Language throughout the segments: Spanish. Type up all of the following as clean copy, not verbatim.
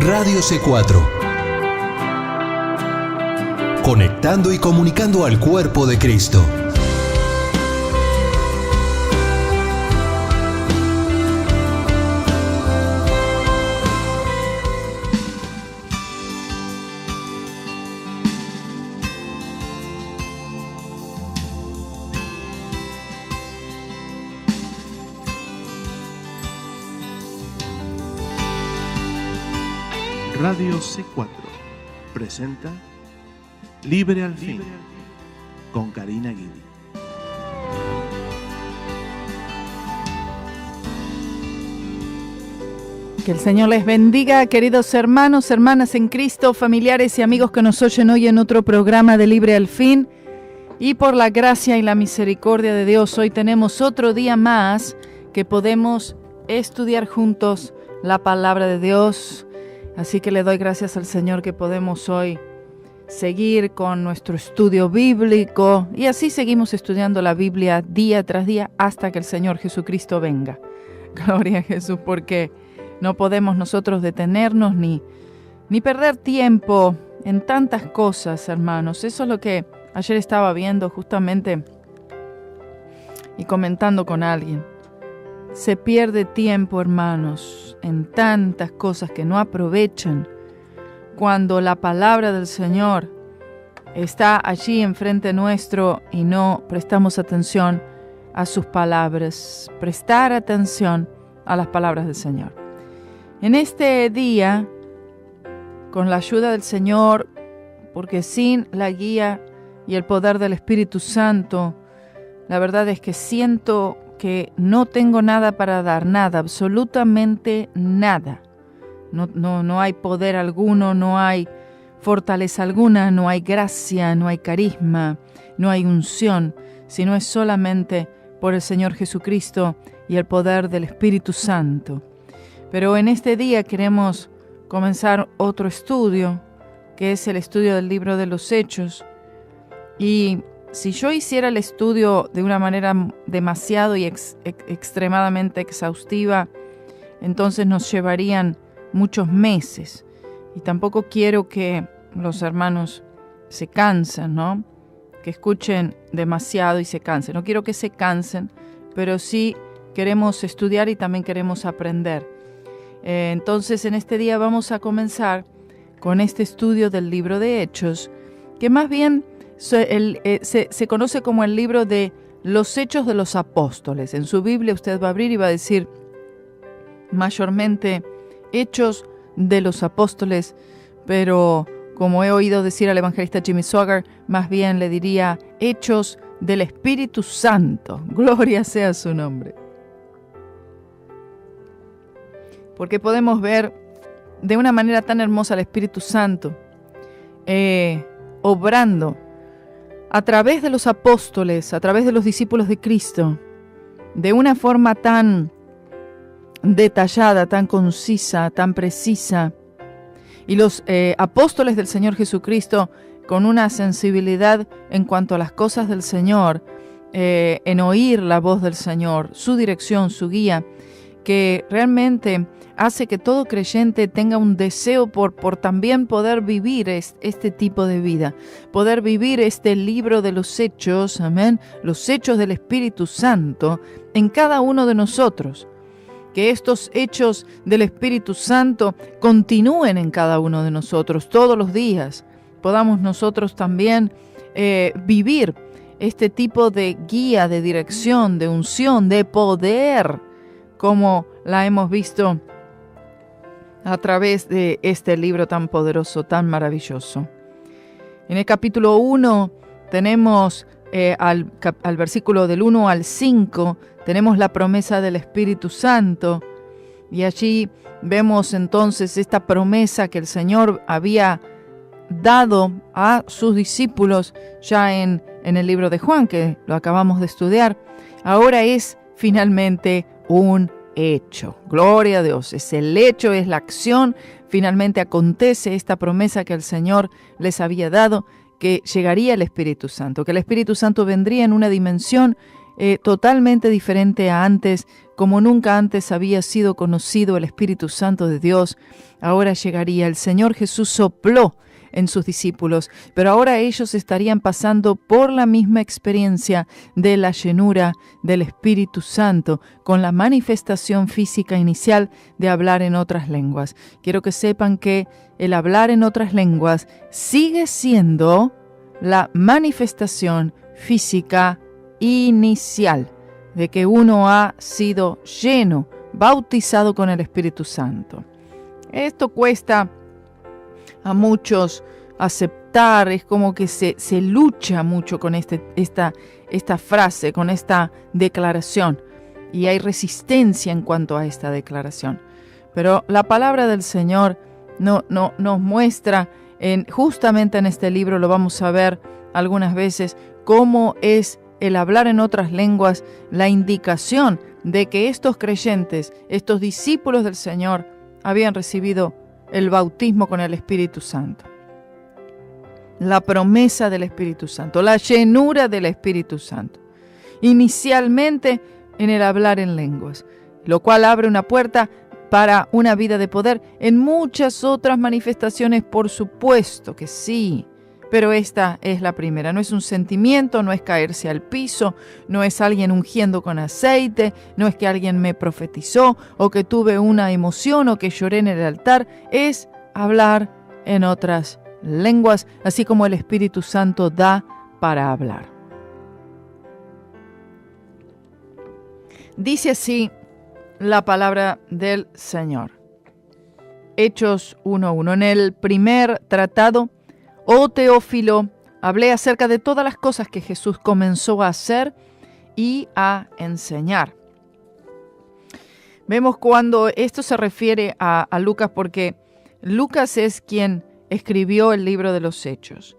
Radio C4. Conectando y comunicando al cuerpo de Cristo. Radio C4 presenta Libre al Fin con Karina Guidi. Que el Señor les bendiga, queridos hermanos, hermanas en Cristo, familiares y amigos que nos oyen hoy en otro programa de Libre al Fin. Y por la gracia y la misericordia de Dios, hoy tenemos otro día más que podemos estudiar juntos la palabra de Dios. Así que le doy gracias al Señor que podemos hoy seguir con nuestro estudio bíblico y así seguimos estudiando la Biblia día tras día hasta que el Señor Jesucristo venga. Gloria a Jesús, porque no podemos nosotros detenernos ni perder tiempo en tantas cosas, hermanos. Eso es lo que ayer estaba viendo justamente y comentando con alguien. Se pierde tiempo, hermanos, en tantas cosas que no aprovechan cuando la palabra del Señor está allí enfrente nuestro y no prestamos atención a sus palabras. Prestar atención a las palabras del Señor. En este día, con la ayuda del Señor, porque sin la guía y el poder del Espíritu Santo, la verdad es que siento que no tengo nada para dar, nada, absolutamente nada. No hay poder alguno, no hay fortaleza alguna, no hay gracia, no hay carisma, no hay unción, sino es solamente por el Señor Jesucristo y el poder del Espíritu Santo. Pero en este día queremos comenzar otro estudio, que es el estudio del libro de los Hechos. Y si yo hiciera el estudio de una manera demasiado y extremadamente exhaustiva, entonces nos llevarían muchos meses. Y tampoco quiero que los hermanos se cansen, ¿no? Que escuchen demasiado y se cansen. No quiero que se cansen, pero sí queremos estudiar y también queremos aprender. Entonces, en este día vamos a comenzar con este estudio del libro de Hechos, que más bien se conoce como el libro de los Hechos de los Apóstoles. En su Biblia usted va a abrir y va a decir mayormente Hechos de los Apóstoles, pero como he oído decir al evangelista Jimmy Swaggart, más bien le diría Hechos del Espíritu Santo. Gloria sea su nombre. Porque podemos ver de una manera tan hermosa al Espíritu Santo obrando a través de los apóstoles, a través de los discípulos de Cristo, de una forma tan detallada, tan concisa, tan precisa. Y los apóstoles del Señor Jesucristo con una sensibilidad en cuanto a las cosas del Señor, en oír la voz del Señor, su dirección, su guía, que realmente hace que todo creyente tenga un deseo por también poder vivir este tipo de vida, poder vivir este libro de los Hechos, amén, los Hechos del Espíritu Santo en cada uno de nosotros. Que estos hechos del Espíritu Santo continúen en cada uno de nosotros todos los días. Podamos nosotros también vivir este tipo de guía, de dirección, de unción, de poder, como la hemos visto a través de este libro tan poderoso, tan maravilloso. En el capítulo 1 tenemos al versículo del 1 al 5, tenemos la promesa del Espíritu Santo, y allí vemos entonces esta promesa que el Señor había dado a sus discípulos ya en el libro de Juan, que lo acabamos de estudiar. Ahora es finalmente un hecho. Gloria a Dios. Es el hecho, es la acción. Finalmente acontece esta promesa que el Señor les había dado, que llegaría el Espíritu Santo, que el Espíritu Santo vendría en una dimensión totalmente diferente a antes, como nunca antes había sido conocido el Espíritu Santo de Dios. Ahora llegaría. El Señor Jesús sopló en sus discípulos, pero ahora ellos estarían pasando por la misma experiencia de la llenura del Espíritu Santo, con la manifestación física inicial de hablar en otras lenguas. Quiero que sepan que el hablar en otras lenguas sigue siendo la manifestación física inicial de que uno ha sido lleno, bautizado con el Espíritu Santo. Esto cuesta a muchos aceptar, es como que se lucha mucho con esta frase, con esta declaración, y hay resistencia en cuanto a esta declaración. Pero la palabra del Señor nos muestra, justamente en este libro lo vamos a ver algunas veces, cómo es el hablar en otras lenguas la indicación de que estos creyentes, estos discípulos del Señor, habían recibido el bautismo con el Espíritu Santo. La promesa del Espíritu Santo, la llenura del Espíritu Santo. Inicialmente en el hablar en lenguas, lo cual abre una puerta para una vida de poder en muchas otras manifestaciones, por supuesto que sí. Pero esta es la primera, no es un sentimiento, no es caerse al piso, no es alguien ungiendo con aceite, no es que alguien me profetizó o que tuve una emoción o que lloré en el altar, es hablar en otras lenguas, así como el Espíritu Santo da para hablar. Dice así la palabra del Señor. Hechos 1:1. En el primer tratado, oh Teófilo, hablé acerca de todas las cosas que Jesús comenzó a hacer y a enseñar. Vemos cuando esto se refiere a Lucas, porque Lucas es quien escribió el libro de los Hechos,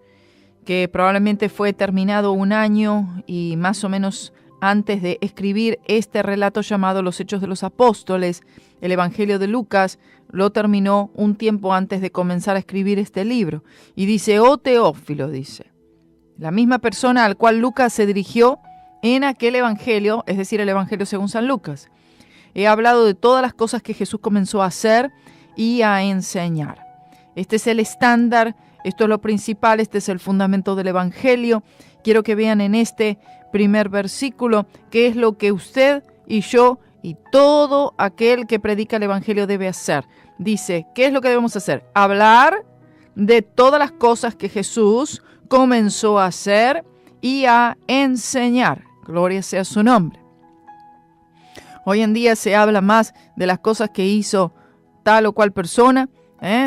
que probablemente fue terminado un año y más o menos antes de escribir este relato llamado Los Hechos de los Apóstoles. El Evangelio de Lucas lo terminó un tiempo antes de comenzar a escribir este libro. Y dice, oh Teófilo, dice, la misma persona al cual Lucas se dirigió en aquel Evangelio, es decir, el Evangelio según San Lucas. He hablado de todas las cosas que Jesús comenzó a hacer y a enseñar. Este es el estándar, esto es lo principal, este es el fundamento del Evangelio. Quiero que vean en este primer versículo qué es lo que usted y yo y todo aquel que predica el Evangelio debe hacer. Dice, ¿qué es lo que debemos hacer? Hablar de todas las cosas que Jesús comenzó a hacer y a enseñar. Gloria sea su nombre. Hoy en día se habla más de las cosas que hizo tal o cual persona,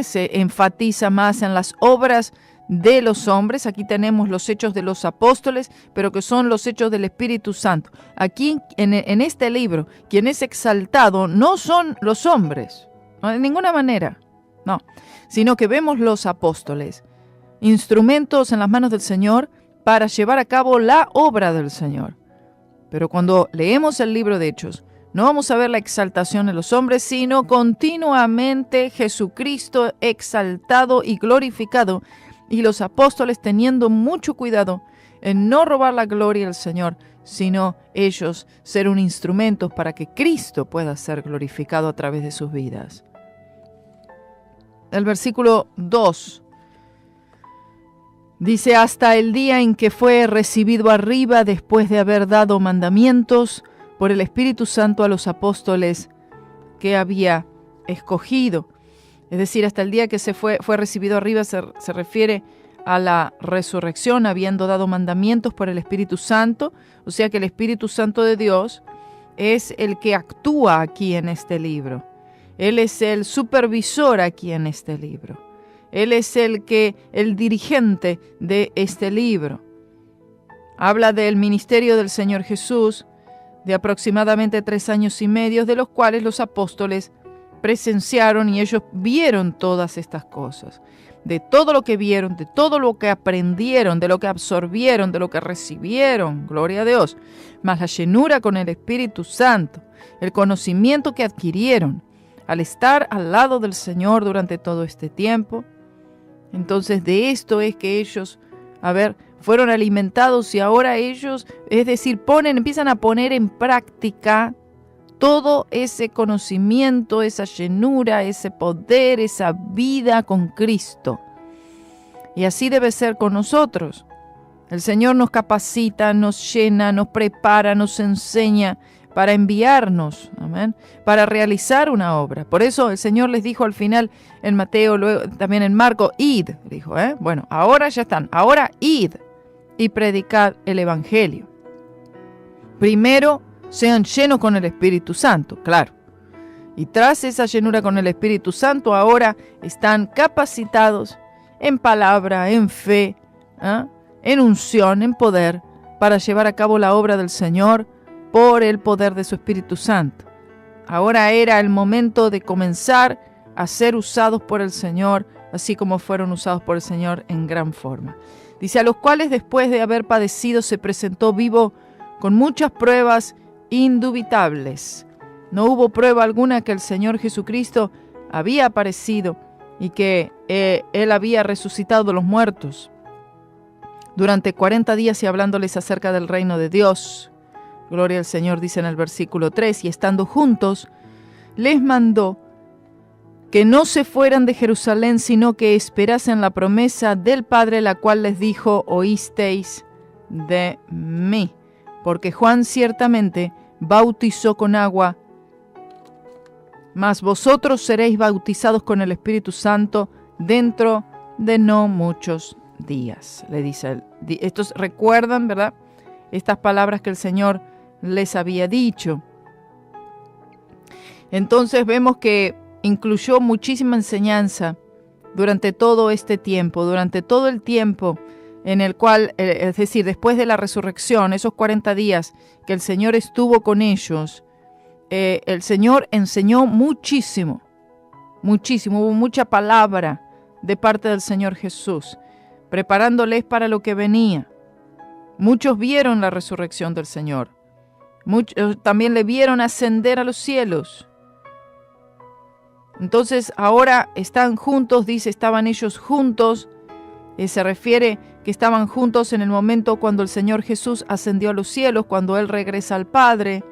se enfatiza más en las obras de los hombres. Aquí tenemos los hechos de los apóstoles, pero que son los hechos del Espíritu Santo. Aquí en este libro, quien es exaltado no son los hombres, no, de ninguna manera, no, sino que vemos los apóstoles, instrumentos en las manos del Señor para llevar a cabo la obra del Señor. Pero cuando leemos el libro de Hechos, no vamos a ver la exaltación de los hombres, sino continuamente Jesucristo exaltado y glorificado, y los apóstoles teniendo mucho cuidado en no robar la gloria al Señor, sino ellos ser un instrumento para que Cristo pueda ser glorificado a través de sus vidas. El versículo 2 dice, hasta el día en que fue recibido arriba después de haber dado mandamientos por el Espíritu Santo a los apóstoles que había escogido. Es decir, hasta el día que fue recibido arriba se refiere a la resurrección, habiendo dado mandamientos por el Espíritu Santo. O sea que el Espíritu Santo de Dios es el que actúa aquí en este libro. Él es el supervisor aquí en este libro. Él es el dirigente de este libro. Habla del ministerio del Señor Jesús, de aproximadamente 3 años y medio, de los cuales los apóstoles presenciaron y ellos vieron todas estas cosas. De todo lo que vieron, de todo lo que aprendieron, de lo que absorbieron, de lo que recibieron, gloria a Dios, más la llenura con el Espíritu Santo, el conocimiento que adquirieron al estar al lado del Señor durante todo este tiempo. Entonces de esto es que ellos, fueron alimentados y ahora ellos, es decir, empiezan a poner en práctica todo ese conocimiento, esa llenura, ese poder, esa vida con Cristo. Y así debe ser con nosotros. El Señor nos capacita, nos llena, nos prepara, nos enseña para enviarnos, amén, para realizar una obra. Por eso el Señor les dijo al final en Mateo, luego también en Marcos, id, dijo, bueno, ahora ya están, ahora id y predicad el Evangelio. Primero, sean llenos con el Espíritu Santo, claro. Y tras esa llenura con el Espíritu Santo, ahora están capacitados en palabra, en fe, en unción, en poder, para llevar a cabo la obra del Señor por el poder de su Espíritu Santo. Ahora era el momento de comenzar a ser usados por el Señor, así como fueron usados por el Señor en gran forma. Dice, a los cuales después de haber padecido se presentó vivo con muchas pruebas indubitables. No hubo prueba alguna que el Señor Jesucristo había aparecido y que Él había resucitado de los muertos. Durante 40 días y hablándoles acerca del reino de Dios. Gloria al Señor, dice en el versículo 3, y estando juntos, les mandó que no se fueran de Jerusalén, sino que esperasen la promesa del Padre, la cual les dijo, oísteis de mí. Porque Juan ciertamente bautizó con agua, mas vosotros seréis bautizados con el Espíritu Santo dentro de no muchos días. Le dice él. Estos recuerdan, ¿verdad?, estas palabras que el Señor les había dicho. Entonces vemos que incluyó muchísima enseñanza durante todo este tiempo, durante todo el tiempo en el cual, es decir, después de la resurrección, esos 40 días que el Señor estuvo con ellos, el Señor enseñó muchísimo, hubo mucha palabra de parte del Señor Jesús, preparándoles para lo que venía. Muchos vieron la resurrección del Señor, muchos también le vieron ascender a los cielos. Entonces ahora están juntos, dice, estaban ellos juntos, se refiere que estaban juntos en el momento cuando el Señor Jesús ascendió a los cielos, cuando Él regresa al Padre,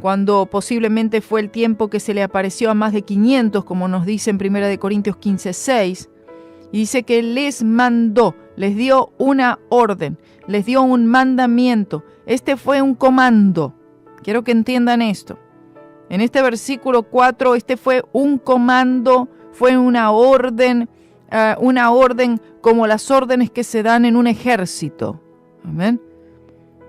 cuando posiblemente fue el tiempo que se le apareció a más de 500, como nos dice en 1 Corintios 15:6, y dice que les mandó, les dio una orden, les dio un mandamiento. Este fue un comando. Quiero que entiendan esto. En este versículo 4, este fue un comando, fue una orden como las órdenes que se dan en un ejército. Amén.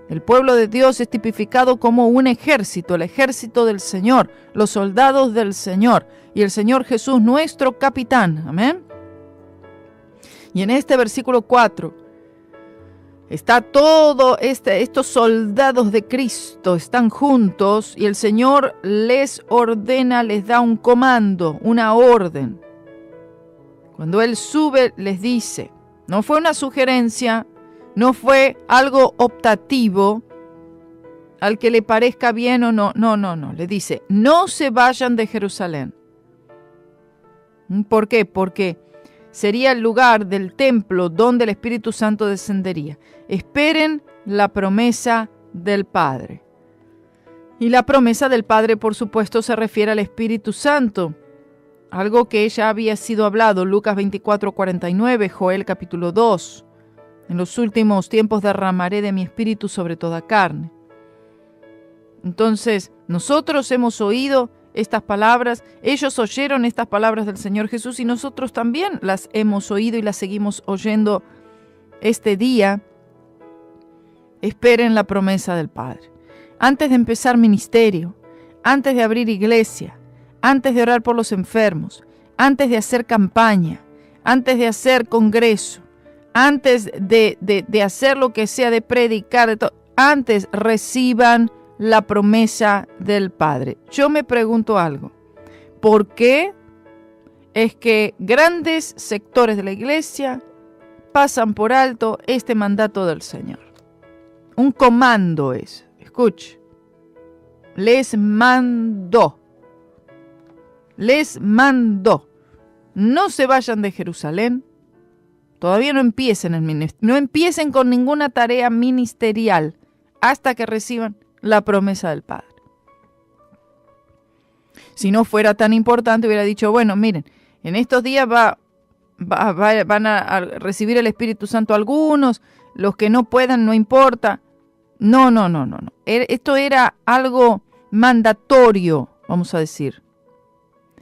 El pueblo de Dios es tipificado como un ejército, el ejército del Señor, los soldados del Señor, y el Señor Jesús, nuestro capitán. Amén. Y en este versículo 4 está estos soldados de Cristo están juntos y el Señor les ordena, les da un comando, una orden. Cuando Él sube, les dice, no fue una sugerencia, no fue algo optativo, al que le parezca bien o no, no, le dice, no se vayan de Jerusalén. ¿Por qué? Porque sería el lugar del templo donde el Espíritu Santo descendería. Esperen la promesa del Padre. Y la promesa del Padre, por supuesto, se refiere al Espíritu Santo. Algo que ya había sido hablado, Lucas 24:49, Joel capítulo 2. En los últimos tiempos derramaré de mi Espíritu sobre toda carne. Entonces, nosotros hemos oído estas palabras, ellos oyeron estas palabras del Señor Jesús y nosotros también las hemos oído y las seguimos oyendo este día. Esperen la promesa del Padre. Antes de empezar ministerio, antes de abrir iglesia, antes de orar por los enfermos, antes de hacer campaña, antes de hacer congreso, antes de hacer lo que sea, de predicar, antes reciban la promesa del Padre. Yo me pregunto algo. ¿Por qué es que grandes sectores de la iglesia pasan por alto este mandato del Señor? Un comando es. Escuche. Les mandó. Les mandó. No se vayan de Jerusalén. Todavía no empiecen no empiecen con ninguna tarea ministerial hasta que reciban la promesa del Padre. Si no fuera tan importante, hubiera dicho, bueno, miren, en estos días van a recibir el Espíritu Santo algunos, los que no puedan, no importa. No. Esto era algo mandatorio, vamos a decir,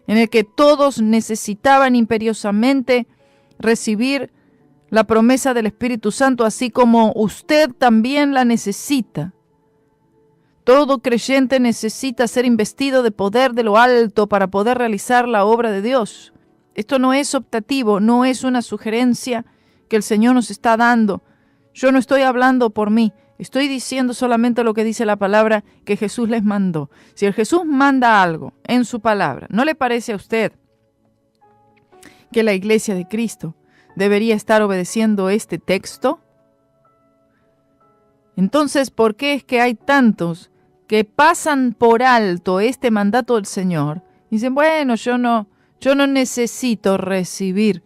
en el que todos necesitaban imperiosamente recibir la promesa del Espíritu Santo, así como usted también la necesita. Todo creyente necesita ser investido de poder de lo alto para poder realizar la obra de Dios. Esto no es optativo, no es una sugerencia que el Señor nos está dando. Yo no estoy hablando por mí, estoy diciendo solamente lo que dice la palabra que Jesús les mandó. Si el Jesús manda algo en su palabra, ¿no le parece a usted que la Iglesia de Cristo debería estar obedeciendo este texto? Entonces, ¿por qué es que hay tantos que pasan por alto este mandato del Señor? Dicen, bueno, yo no necesito recibir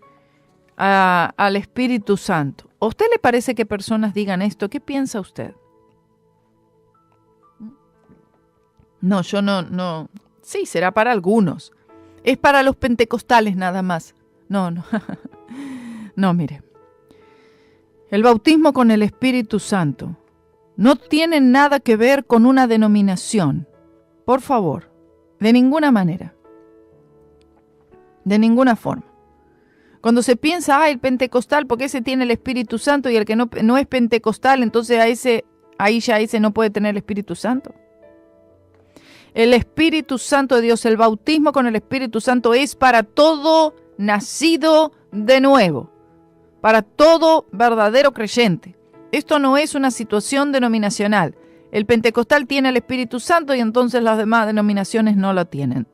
al Espíritu Santo. ¿A usted le parece que personas digan esto? ¿Qué piensa usted? No, yo no. Sí, será para algunos. Es para los pentecostales nada más. No. No, mire. El bautismo con el Espíritu Santo no tiene nada que ver con una denominación. Por favor, de ninguna manera. De ninguna forma. Cuando se piensa, el pentecostal, porque ese tiene el Espíritu Santo y el que no es pentecostal, entonces ahí ya ese no puede tener el Espíritu Santo. El Espíritu Santo de Dios, el bautismo con el Espíritu Santo es para todo nacido de nuevo, para todo verdadero creyente. Esto no es una situación denominacional. El pentecostal tiene el Espíritu Santo y entonces las demás denominaciones no lo tienen.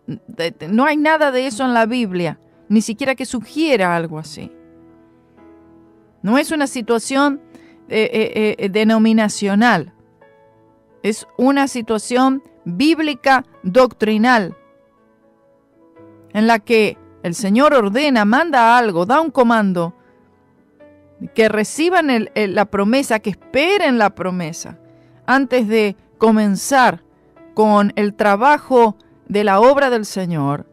No hay nada de eso en la Biblia, ni siquiera que sugiera algo así. No es una situación denominacional. Es una situación bíblica doctrinal en la que el Señor ordena, manda algo, da un comando, que reciban la promesa, que esperen la promesa antes de comenzar con el trabajo de la obra del Señor.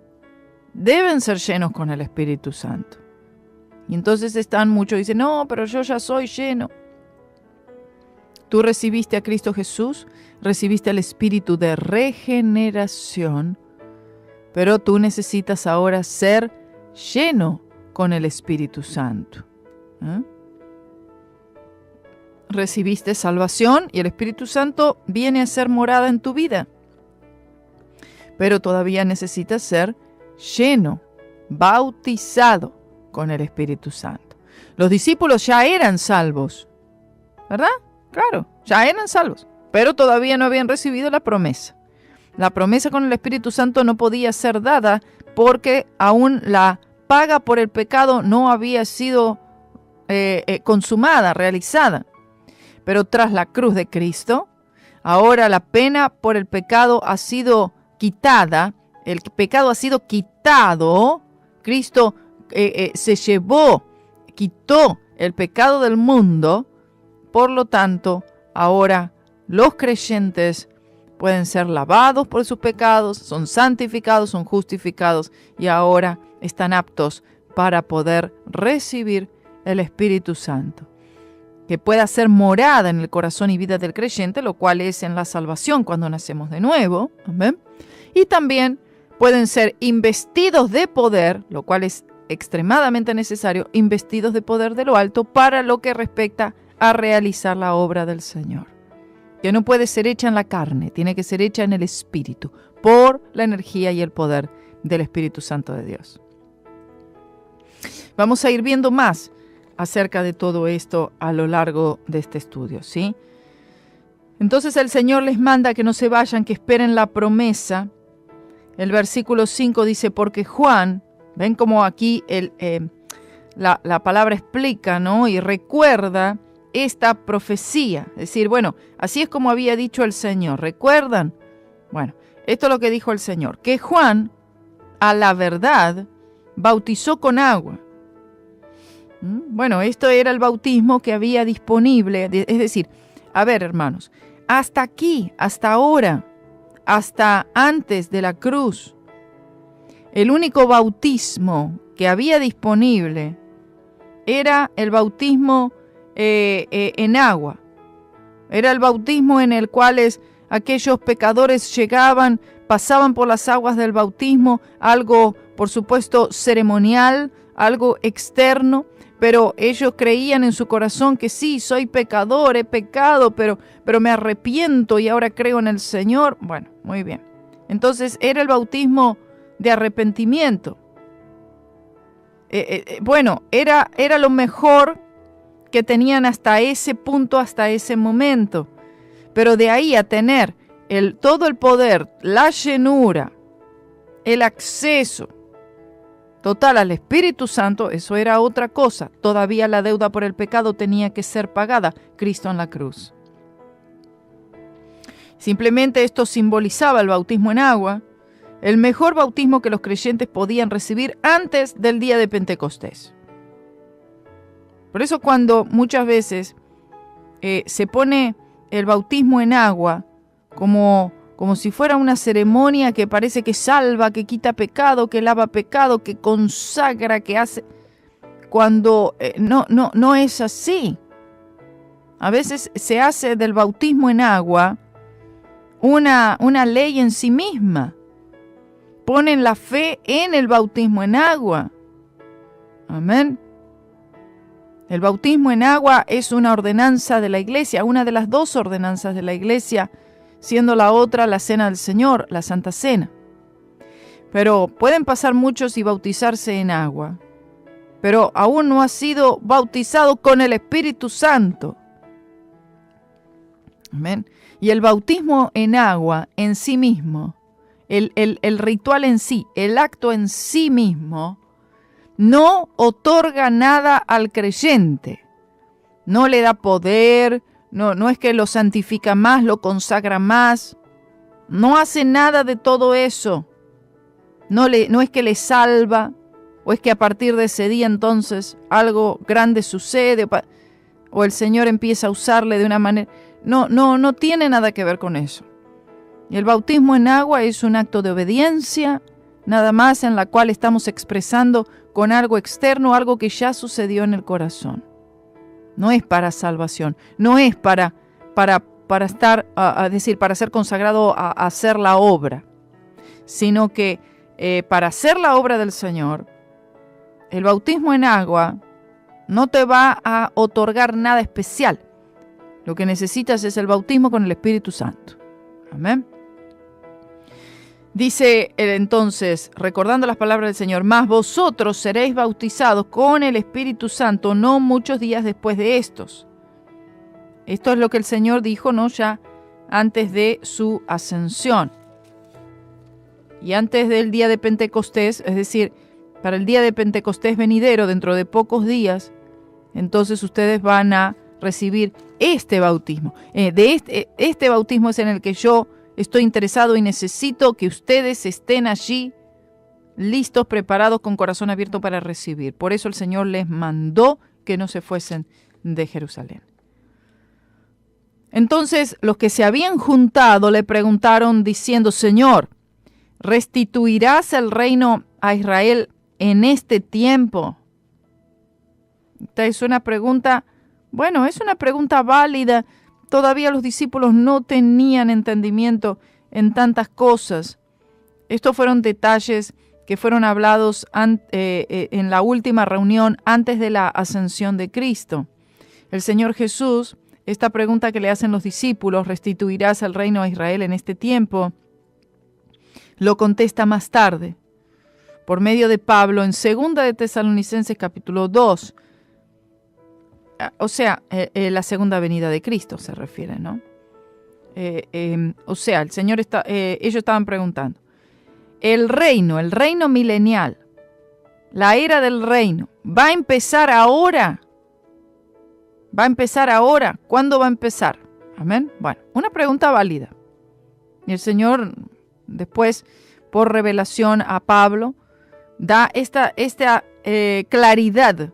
Deben ser llenos con el Espíritu Santo. Y entonces muchos dicen, no, pero yo ya soy lleno. Tú recibiste a Cristo Jesús, recibiste el Espíritu de regeneración, pero tú necesitas ahora ser lleno con el Espíritu Santo. Recibiste salvación y el Espíritu Santo viene a ser morada en tu vida, pero todavía necesitas ser lleno, bautizado con el Espíritu Santo. Los discípulos ya eran salvos, ¿verdad? Claro, ya eran salvos, pero todavía no habían recibido la promesa. La promesa con el Espíritu Santo no podía ser dada porque aún la paga por el pecado no había sido consumada, realizada. Pero tras la cruz de Cristo, ahora la pena por el pecado ha sido quitada, el pecado ha sido quitado, Cristo quitó el pecado del mundo, por lo tanto, ahora los creyentes pueden ser lavados por sus pecados, son santificados, son justificados y ahora están aptos para poder recibir el Espíritu Santo, que pueda ser morada en el corazón y vida del creyente, lo cual es en la salvación cuando nacemos de nuevo. Amén. Y también pueden ser investidos de poder, lo cual es extremadamente necesario, investidos de poder de lo alto para lo que respecta a realizar la obra del Señor, que no puede ser hecha en la carne, tiene que ser hecha en el Espíritu, por la energía y el poder del Espíritu Santo de Dios. Vamos a ir viendo más acerca de todo esto a lo largo de este estudio, ¿sí? Entonces el Señor les manda que no se vayan, que esperen la promesa. El versículo 5 dice, porque Juan, ven como aquí la palabra explica, ¿no? Y recuerda esta profecía. Es decir, bueno, así es como había dicho el Señor. ¿Recuerdan? Bueno, esto es lo que dijo el Señor, que Juan, a la verdad, bautizó con agua. Bueno, esto era el bautismo que había disponible. Es decir, a ver, hermanos, hasta aquí, hasta ahora, hasta antes de la cruz, el único bautismo que había disponible era el bautismo en agua. Era el bautismo en el cual aquellos pecadores llegaban, pasaban por las aguas del bautismo, algo, por supuesto, ceremonial, algo externo, pero ellos creían en su corazón que sí, soy pecador, he pecado, pero me arrepiento y ahora creo en el Señor. Bueno, muy bien. Entonces era el bautismo de arrepentimiento. Bueno, era lo mejor que tenían hasta ese punto, hasta ese momento. Pero de ahí a tener todo el poder, la llenura, el acceso total al Espíritu Santo, eso era otra cosa. Todavía la deuda por el pecado tenía que ser pagada. Cristo en la cruz. Simplemente esto simbolizaba el bautismo en agua, el mejor bautismo que los creyentes podían recibir antes del día de Pentecostés. Por eso cuando muchas veces se pone el bautismo en agua como si fuera una ceremonia que parece que salva, que quita pecado, que lava pecado, que consagra, que hace, cuando no es así. A veces se hace del bautismo en agua una ley en sí misma. Ponen la fe en el bautismo en agua. Amén. El bautismo en agua es una ordenanza de la iglesia, una de las dos ordenanzas de la iglesia, siendo la otra la cena del Señor, la Santa Cena. Pero pueden pasar muchos y bautizarse en agua, pero aún no ha sido bautizado con el Espíritu Santo. Amén. Y el bautismo en agua en sí mismo, el ritual en sí, el acto en sí mismo, no otorga nada al creyente. No le da poder, no es que lo santifica más, lo consagra más. No hace nada de todo eso. No es que le salva, o es que a partir de ese día entonces algo grande sucede, o el Señor empieza a usarle de una manera. No tiene nada que ver con eso. Y el bautismo en agua es un acto de obediencia, nada más, en la cual estamos expresando con algo externo, algo que ya sucedió en el corazón. No es para salvación, no es para estar, para ser consagrado a hacer la obra, sino que para hacer la obra del Señor, el bautismo en agua no te va a otorgar nada especial. Lo que necesitas es el bautismo con el Espíritu Santo. Amén. Dice entonces, recordando las palabras del Señor, mas vosotros seréis bautizados con el Espíritu Santo no muchos días después de estos. Esto es lo que el Señor dijo, ¿no? Ya antes de su ascensión. Y antes del día de Pentecostés, es decir, para el día de Pentecostés venidero, dentro de pocos días, entonces ustedes van a recibir este bautismo. Este bautismo es en el que yo estoy interesado y necesito que ustedes estén allí listos, preparados, con corazón abierto para recibir. Por eso el Señor les mandó que no se fuesen de Jerusalén. Entonces los que se habían juntado le preguntaron diciendo, Señor, ¿restituirás el reino a Israel en este tiempo? Esta es una pregunta, bueno, es una pregunta válida. Todavía los discípulos no tenían entendimiento en tantas cosas. Estos fueron detalles que fueron hablados en la última reunión antes de la ascensión de Cristo. El Señor Jesús, esta pregunta que le hacen los discípulos, ¿restituirás el reino a Israel en este tiempo?, lo contesta más tarde, por medio de Pablo, en 2 de Tesalonicenses capítulo 2. O sea, la segunda venida de Cristo se refiere, ¿no? O sea, el Señor ellos estaban preguntando, el reino milenial, la era del reino, ¿va a empezar ahora? ¿Va a empezar ahora? ¿Cuándo va a empezar? Amén. Bueno, una pregunta válida. Y el Señor, después, por revelación a Pablo, da esta claridad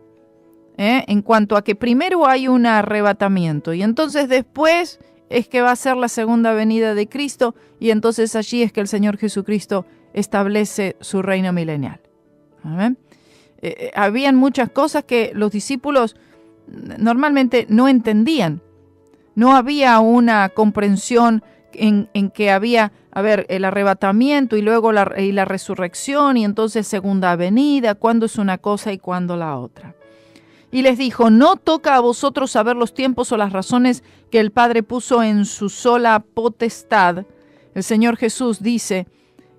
en cuanto a que primero hay un arrebatamiento y entonces después es que va a ser la segunda venida de Cristo y entonces allí es que el Señor Jesucristo establece su reino milenial. ¿Amén? Habían muchas cosas que los discípulos normalmente no entendían. No había una comprensión en que había, el arrebatamiento y luego la resurrección y entonces segunda venida, cuándo es una cosa y cuándo la otra. Y les dijo, no toca a vosotros saber los tiempos o las razones que el Padre puso en su sola potestad. El Señor Jesús dice,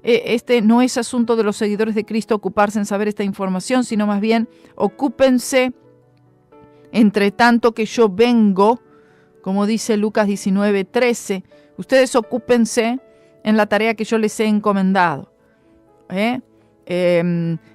este no es asunto de los seguidores de Cristo ocuparse en saber esta información, sino más bien ocúpense entre tanto que yo vengo, como dice Lucas 19:13, ustedes ocúpense en la tarea que yo les he encomendado.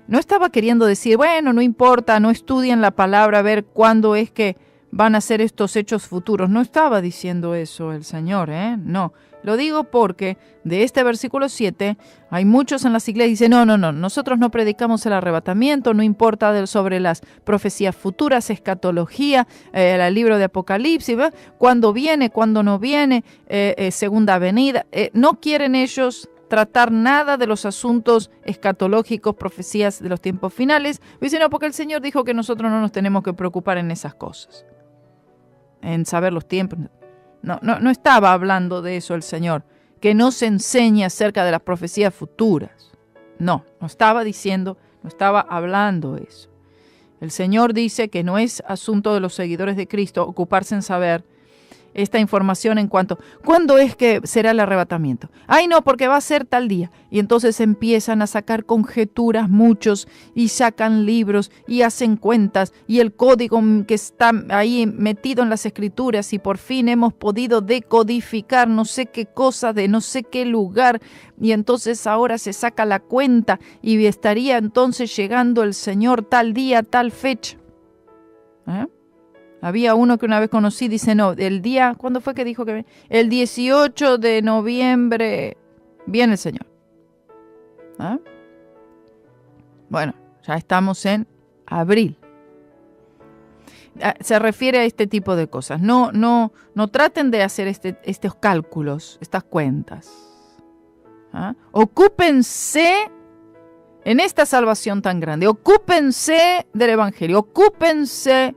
No estaba queriendo decir, bueno, no importa, no estudien la palabra a ver cuándo es que van a ser estos hechos futuros. No estaba diciendo eso el Señor, no. Lo digo porque de este versículo 7 hay muchos en las iglesias que dicen, no, nosotros no predicamos el arrebatamiento, no importa sobre las profecías futuras, escatología, el libro de Apocalipsis, ¿verdad? Cuándo viene, cuándo no viene, segunda venida. No quieren ellos tratar nada de los asuntos escatológicos, profecías de los tiempos finales. Dicen, no, porque el Señor dijo que nosotros no nos tenemos que preocupar en esas cosas, en saber los tiempos. No estaba hablando de eso el Señor, que no se enseñe acerca de las profecías futuras. No estaba diciendo, no estaba hablando eso. El Señor dice que no es asunto de los seguidores de Cristo ocuparse en saber esta información en cuanto, ¿cuándo es que será el arrebatamiento? Ay, no, porque va a ser tal día. Y entonces empiezan a sacar conjeturas muchos y sacan libros y hacen cuentas y el código que está ahí metido en las escrituras y por fin hemos podido decodificar no sé qué cosa de no sé qué lugar y entonces ahora se saca la cuenta y estaría entonces llegando el Señor tal día, tal fecha. Había uno que una vez conocí, dice, no, el día, ¿cuándo fue que dijo que viene? El 18 de noviembre viene el Señor. Bueno, ya estamos en abril. Se refiere a este tipo de cosas. No traten de hacer estos cálculos, estas cuentas. Ocúpense en esta salvación tan grande. Ocúpense del Evangelio. Ocúpense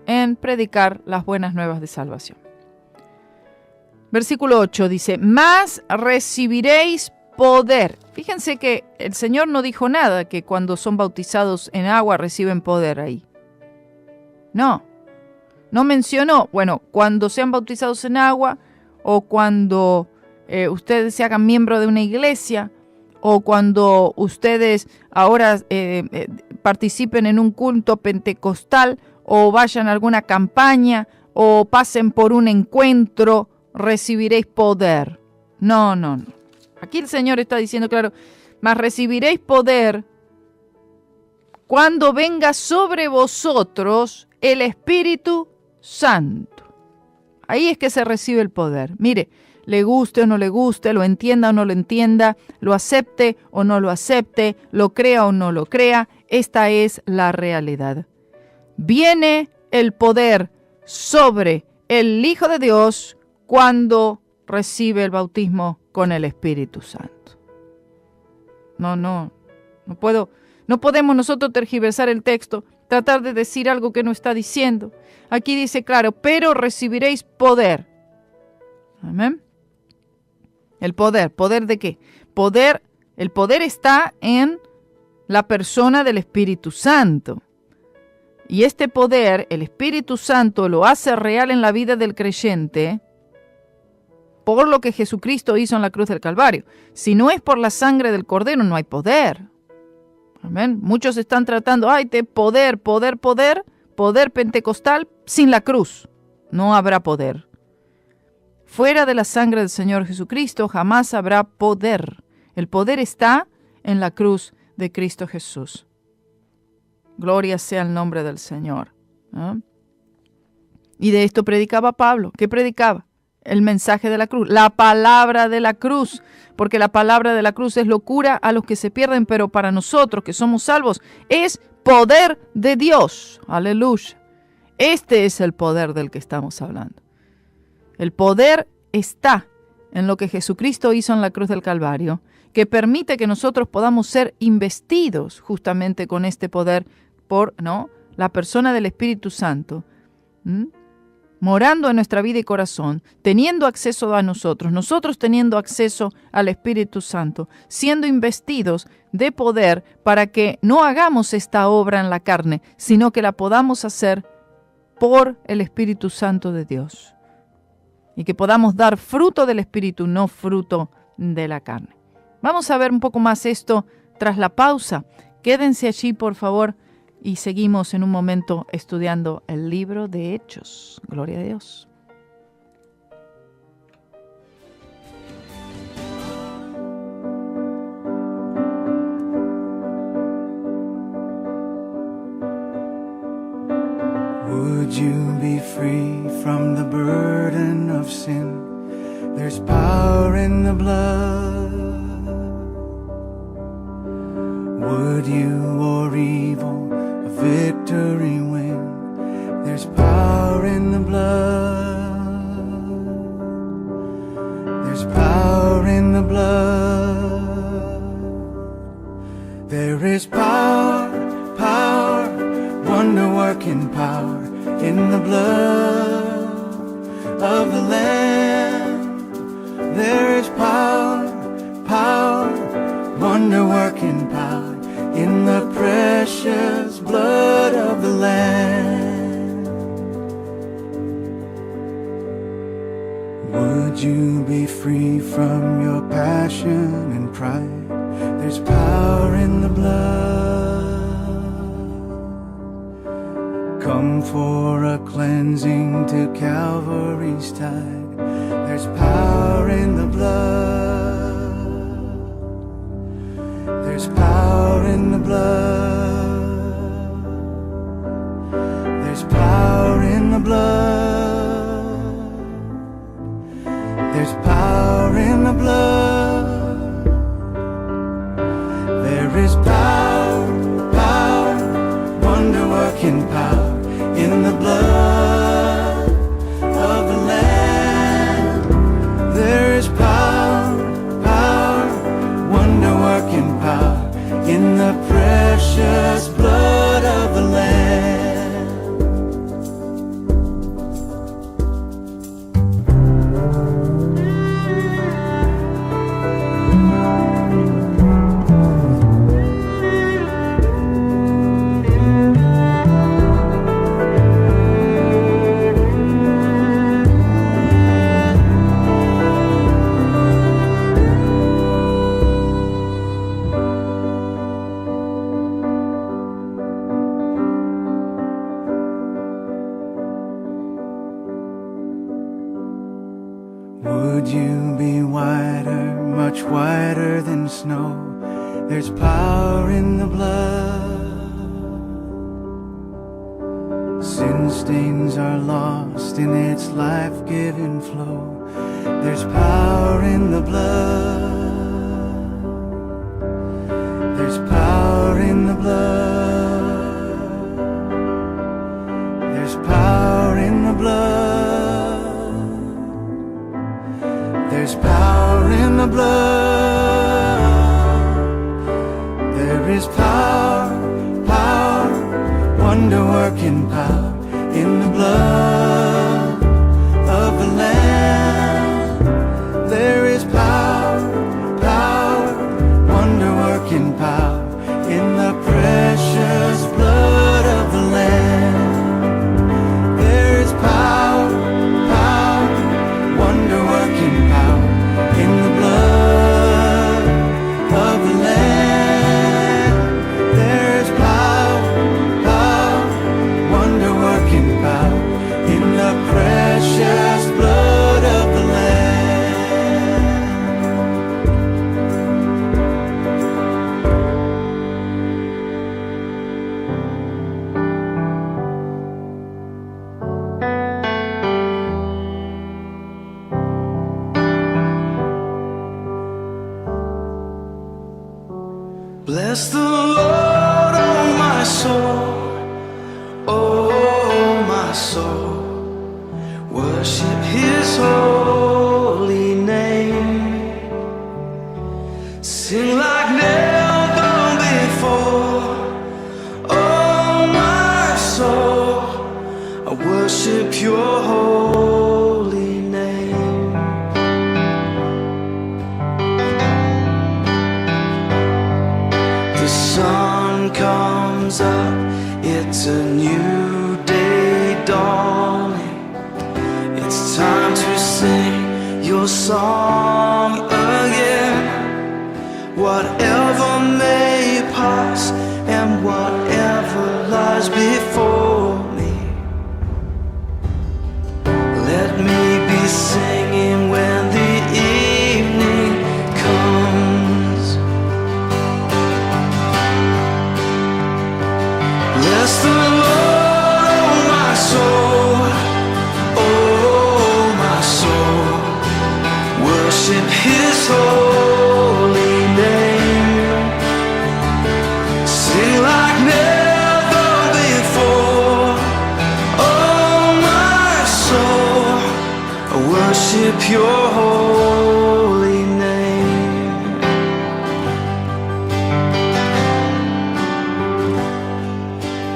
en predicar las buenas nuevas de salvación. Versículo 8 dice, mas recibiréis poder. Fíjense que el Señor no dijo nada que cuando son bautizados en agua reciben poder ahí. No mencionó, bueno, cuando sean bautizados en agua o cuando ustedes se hagan miembro de una iglesia o cuando ustedes ahora participen en un culto pentecostal o vayan a alguna campaña, o pasen por un encuentro, recibiréis poder. No. Aquí el Señor está diciendo claro, mas recibiréis poder cuando venga sobre vosotros el Espíritu Santo. Ahí es que se recibe el poder. Mire, le guste o no le guste, lo entienda o no lo entienda, lo acepte o no lo acepte, lo crea o no lo crea, esta es la realidad. Viene el poder sobre el Hijo de Dios cuando recibe el bautismo con el Espíritu Santo. No podemos nosotros tergiversar el texto, tratar de decir algo que no está diciendo. Aquí dice claro, pero recibiréis poder. Amén. El poder, ¿poder de qué? El poder está en la persona del Espíritu Santo. Y este poder, el Espíritu Santo, lo hace real en la vida del creyente por lo que Jesucristo hizo en la cruz del Calvario. Si no es por la sangre del Cordero, no hay poder. Amén. Muchos están tratando, poder pentecostal sin la cruz. No habrá poder. Fuera de la sangre del Señor Jesucristo jamás habrá poder. El poder está en la cruz de Cristo Jesús. Gloria sea el nombre del Señor. Y de esto predicaba Pablo. ¿Qué predicaba? El mensaje de la cruz, la palabra de la cruz, porque la palabra de la cruz es locura a los que se pierden, pero para nosotros que somos salvos es poder de Dios. Aleluya. Este es el poder del que estamos hablando. El poder está en lo que Jesucristo hizo en la cruz del Calvario, que permite que nosotros podamos ser investidos justamente con este poder por la persona del Espíritu Santo, morando en nuestra vida y corazón, teniendo acceso a nosotros teniendo acceso al Espíritu Santo, siendo investidos de poder para que no hagamos esta obra en la carne, sino que la podamos hacer por el Espíritu Santo de Dios. Y que podamos dar fruto del Espíritu, no fruto de la carne. Vamos a ver un poco más esto tras la pausa. Quédense allí, por favor, y seguimos en un momento estudiando el libro de Hechos. Gloria a Dios. Would you be free from the burden of sin? There's power in the blood. Would you or evil a victory win? There's power in the blood. There's power in the blood. There is power, power, wonder-working power in the blood of the Lamb. There is power, power, wonder-working power in the precious blood of the Lamb. Would you be free from your passion and pride? There's power in the blood. Come for a cleansing to Calvary's tide. There's power in the blood. There's power in the blood. There's power in the blood. There's power in the blood. There is power, power, wonder-working power in the blood of the Lamb. There is power, power, wonder-working power in the precious blood of the Lamb. Would you be whiter, much whiter than snow? There's power in the blood. Sin stains are lost in its life-giving flow. There's power in the blood. There's power in the blood. There's power in the blood. There's power in the blood. There is power, power, wonder-working power in the blood of the Lamb. There is power, power, wonder-working power in the precious blood of the Lamb. There is power, power, wonder-working power in the blood of the Lamb. There is power, power, wonder-working power in the precious blood of the Lamb. Bless the Lord, oh my soul, oh my your song again. Whatever may pass and whatever lies before me, let me be singing when the evening comes. Bless the Lord, oh my soul, oh my soul. Worship His holy name. Sing like never before, oh my soul. Worship your holy name.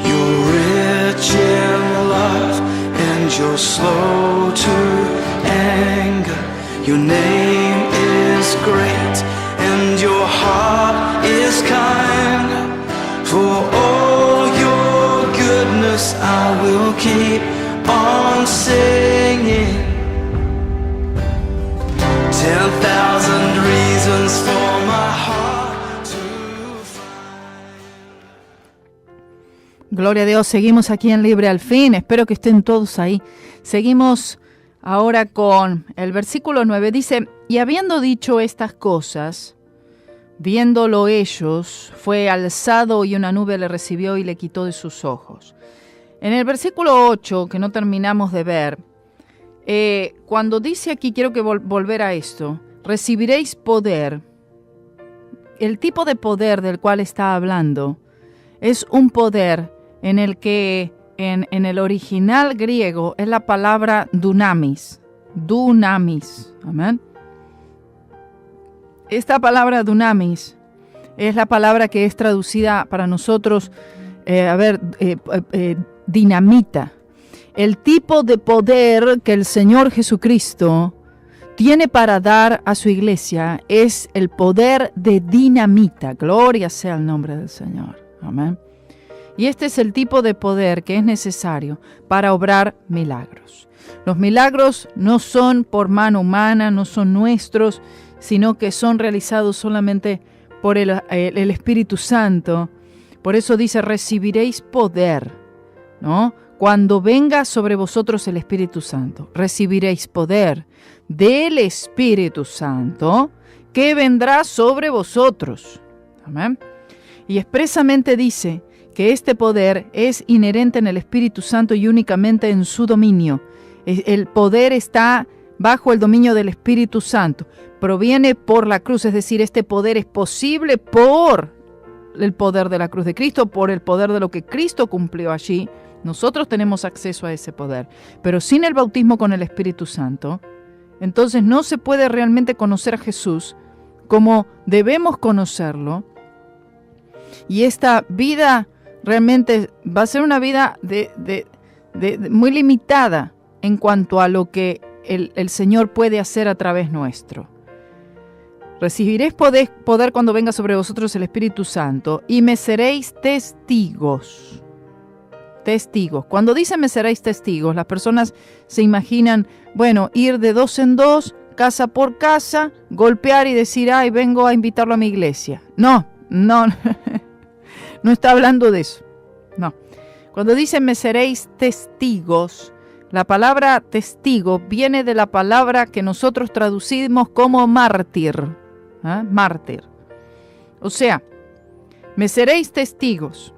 You're rich in love and you're slow to anger. Your name is great and your heart is kind. For all your goodness I will keep on singing. 10,000 reasons for my heart to find. Gloria a Dios, seguimos aquí en Libre al Fin, espero que estén todos ahí. Seguimos ahora con el versículo 9, dice, y habiendo dicho estas cosas, viéndolo ellos, fue alzado y una nube le recibió y le quitó de sus ojos. En el versículo 8, que no terminamos de ver, cuando dice aquí, quiero que volver a esto, recibiréis poder. El tipo de poder del cual está hablando es un poder en el que en el original griego es la palabra dunamis. Dunamis. Amén. Esta palabra dunamis es la palabra que es traducida para nosotros, dinamita. El tipo de poder que el Señor Jesucristo tiene para dar a su iglesia es el poder de dinamita. Gloria sea el nombre del Señor. Amén. Y este es el tipo de poder que es necesario para obrar milagros. Los milagros no son por mano humana, no son nuestros, sino que son realizados solamente por el Espíritu Santo. Por eso dice, recibiréis poder, ¿no? Cuando venga sobre vosotros el Espíritu Santo, recibiréis poder del Espíritu Santo que vendrá sobre vosotros. Amén. Y expresamente dice que este poder es inherente en el Espíritu Santo y únicamente en su dominio. El poder está bajo el dominio del Espíritu Santo. Proviene por la cruz, es decir, este poder es posible por el poder de la cruz de Cristo, por el poder de lo que Cristo cumplió allí. Nosotros tenemos acceso a ese poder, pero sin el bautismo con el Espíritu Santo, entonces no se puede realmente conocer a Jesús como debemos conocerlo. Y esta vida realmente va a ser una vida muy limitada en cuanto a lo que el Señor puede hacer a través nuestro. Recibiréis poder cuando venga sobre vosotros el Espíritu Santo y me seréis testigos. Testigos. Cuando dice me seréis testigos, las personas se imaginan, bueno, ir de dos en dos, casa por casa, golpear y decir, ay, vengo a invitarlo a mi iglesia. No está hablando de eso. No. Cuando dice me seréis testigos, la palabra testigo viene de la palabra que nosotros traducimos como mártir. Mártir. O sea, me seréis testigos.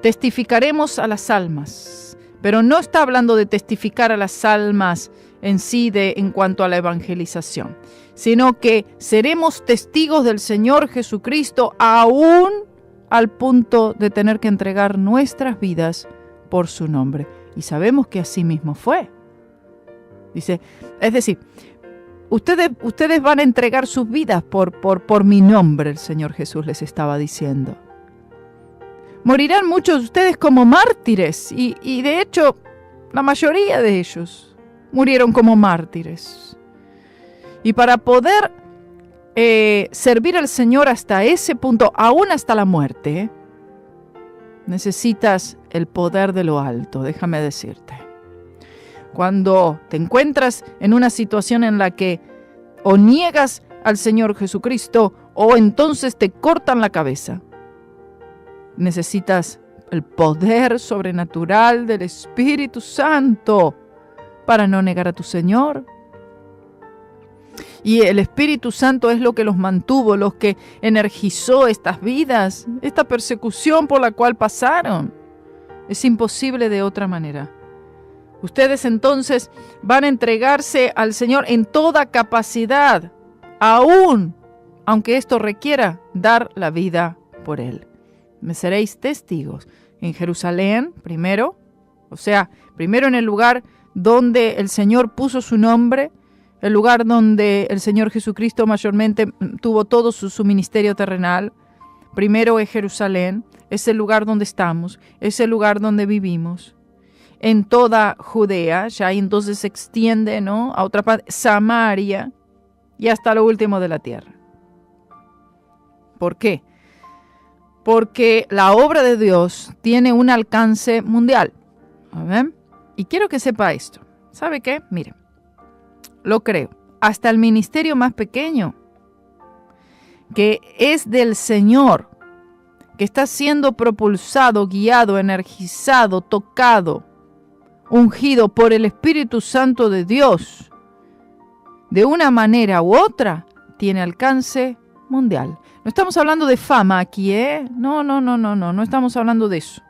Testificaremos a las almas, pero no está hablando de testificar a las almas en sí en cuanto a la evangelización, sino que seremos testigos del Señor Jesucristo aún al punto de tener que entregar nuestras vidas por su nombre. Y sabemos que así mismo fue. Dice, es decir, ustedes van a entregar sus vidas por mi nombre, el Señor Jesús les estaba diciendo. Morirán muchos de ustedes como mártires, y de hecho, la mayoría de ellos murieron como mártires. Y para poder servir al Señor hasta ese punto, aún hasta la muerte, necesitas el poder de lo alto, déjame decirte. Cuando te encuentras en una situación en la que o niegas al Señor Jesucristo, o entonces te cortan la cabeza. Necesitas el poder sobrenatural del Espíritu Santo para no negar a tu Señor. Y el Espíritu Santo es lo que los mantuvo, los que energizó estas vidas, esta persecución por la cual pasaron. Es imposible de otra manera. Ustedes entonces van a entregarse al Señor en toda capacidad, aún aunque esto requiera dar la vida por Él. Me seréis testigos en Jerusalén primero, primero en el lugar donde el Señor puso su nombre, el lugar donde el Señor Jesucristo mayormente tuvo todo su ministerio terrenal. Primero es Jerusalén, es el lugar donde estamos, es el lugar donde vivimos. En toda Judea, ya entonces se extiende, ¿no?, a otra parte, Samaria y hasta lo último de la tierra. ¿Por qué? Porque la obra de Dios tiene un alcance mundial. ¿Ven? Y quiero que sepa esto. ¿Sabe qué? Miren, lo creo. Hasta el ministerio más pequeño, que es del Señor, que está siendo propulsado, guiado, energizado, tocado, ungido por el Espíritu Santo de Dios, de una manera u otra, tiene alcance mundial. No estamos hablando de fama aquí, ¿eh? No estamos hablando de eso.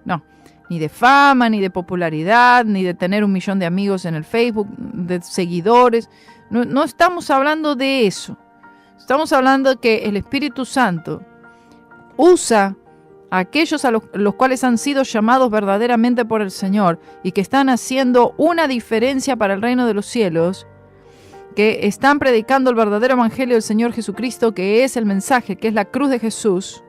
No, ni de fama, ni de popularidad, ni de tener 1 millón de amigos en el Facebook, de seguidores. No estamos hablando de eso. Estamos hablando de que el Espíritu Santo usa a aquellos a los cuales han sido llamados verdaderamente por el Señor y que están haciendo una diferencia para el reino de los cielos, que están predicando el verdadero evangelio del Señor Jesucristo, que es el mensaje, que es la cruz de Jesús,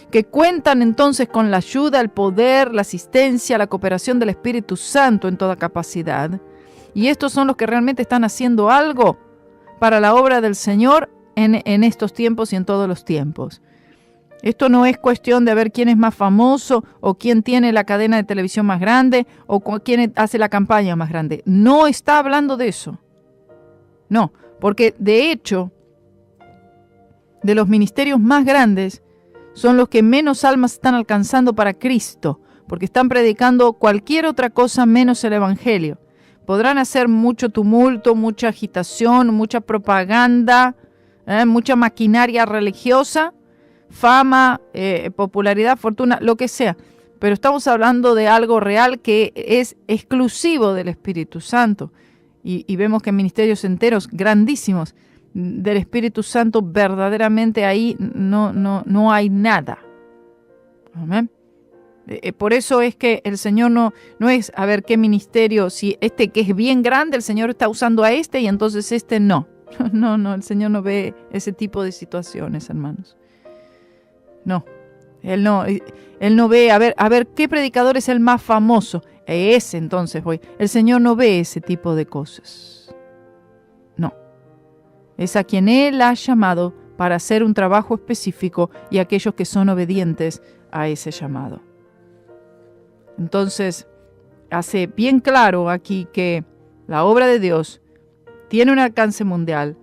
que cuentan entonces con la ayuda, el poder, la asistencia, la cooperación del Espíritu Santo en toda capacidad. Y estos son los que realmente están haciendo algo para la obra del Señor en estos tiempos y en todos los tiempos. Esto no es cuestión de ver quién es más famoso o quién tiene la cadena de televisión más grande o quién hace la campaña más grande. No está hablando de eso. No, porque de hecho, de los ministerios más grandes son los que menos almas están alcanzando para Cristo, porque están predicando cualquier otra cosa menos el Evangelio. Podrán hacer mucho tumulto, mucha agitación, mucha propaganda, mucha maquinaria religiosa, fama, popularidad, fortuna, lo que sea. Pero estamos hablando de algo real que es exclusivo del Espíritu Santo. Y vemos que ministerios enteros, grandísimos, del Espíritu Santo, verdaderamente ahí no hay nada. Amén. Por eso es que el Señor no es a ver qué ministerio, si este que es bien grande, el Señor está usando a este y entonces este no. No, el Señor no ve ese tipo de situaciones, hermanos. No, Él no ve, a ver qué predicador es el más famoso. Ese entonces voy. El Señor no ve ese tipo de cosas. No. Es a quien Él ha llamado para hacer un trabajo específico y aquellos que son obedientes a ese llamado. Entonces, hace bien claro aquí que la obra de Dios tiene un alcance mundial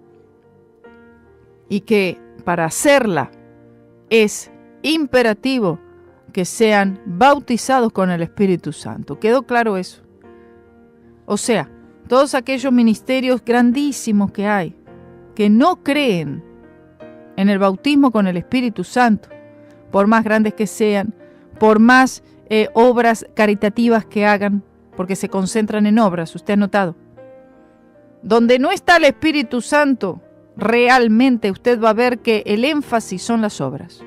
y que para hacerla es imperativo que sean bautizados con el Espíritu Santo. ¿Quedó claro eso? O sea, todos aquellos ministerios grandísimos que hay, que no creen en el bautismo con el Espíritu Santo, por más grandes que sean, por más obras caritativas que hagan, porque se concentran en obras, usted ha notado. Donde no está el Espíritu Santo, realmente usted va a ver que el énfasis son las obras.